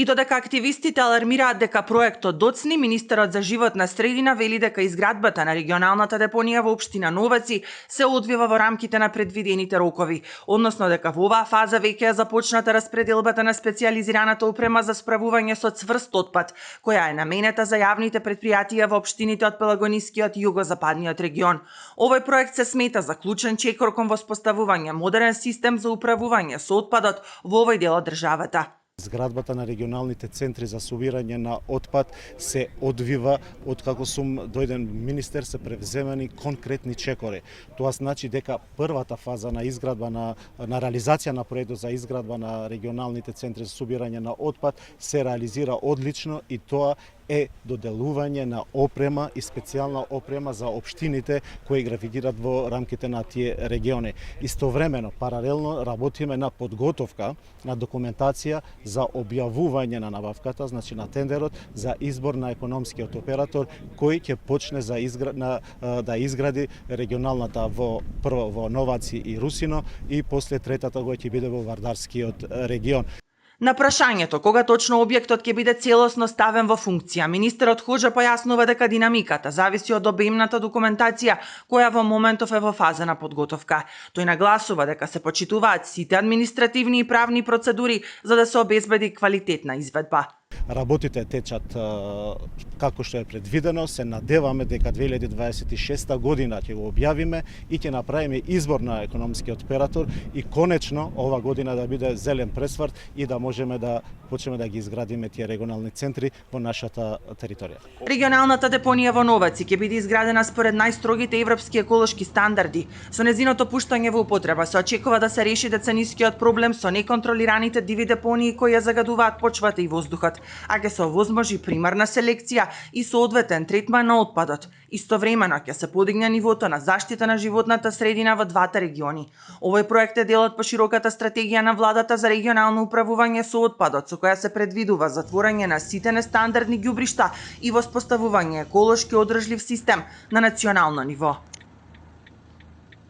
И додека активистите алармираат дека проектот доцни, министерот за животна средина вели дека изградбата на регионалната депонија во општина Новаци се одвива во рамките на предвидените рокови, односно дека во оваа фаза веќе е започната распределбата на специјализираната опрема за справување со цврст отпад, која е наменета за јавните предпријатија во општините од Пелагонискиот и југозападниот регион. Овој проект се смета за клучен чекор кон воспоставување модерен систем за управување со отпадот во овој дел од државата. Зградбата на регионалните центри за собирање на отпад се одвива откако сум дојден министер, се превземени конкретни чекори. Тоа значи дека првата фаза на изградба на реализација на проектот за изградба на регионалните центри за собирање на отпад се реализира одлично и тоа е доделување на опрема и специјална опрема за општините кои гравитират во рамките на тие региони. Истовремено, паралелно работиме на подготовка на документација за објавување на набавката, значи на тендерот за избор на економскиот оператор кој ќе почне да изгради регионалната прво во Новаци и Русино и после третата која ќе биде во Вардарскиот регион. На прашањето кога точно објектот ќе биде целосно ставен во функција, министерот Хоџа појаснува дека динамиката зависи од обемната документација која во моментов е во фаза на подготовка. Тој нагласува дека се почитуваат сите административни и правни процедури за да се обезбеди квалитетна изведба. Работите течат како што е предвидено, се надеваме дека 2026 година ќе го објавиме и ќе направиме избор на економскиот оператор и конечно ова година да биде зелен пресврт и да можеме да почнеме да ги изградиме тие регионални центри во нашата територија. Регионалната депонија во Новаци ќе биде изградена според најстрогите европски еколошки стандарди. Со незиното пуштање во употреба се очекува да се реши деценискиот проблем со неконтролираните диви депонии кои ја загадуваат почвата и воздухот, а ќе се овозможи примарна селекција и соодветен третман на отпадот. Истовремено ќе се подигне нивото на заштита на животната средина во двата региони. Овој проект е дел од пошироката стратегија на владата за регионално управување со отпадот, со која се предвидува затворање на сите нестандардни ѓубришта и воспоставување еколошки одржлив систем на национално ниво.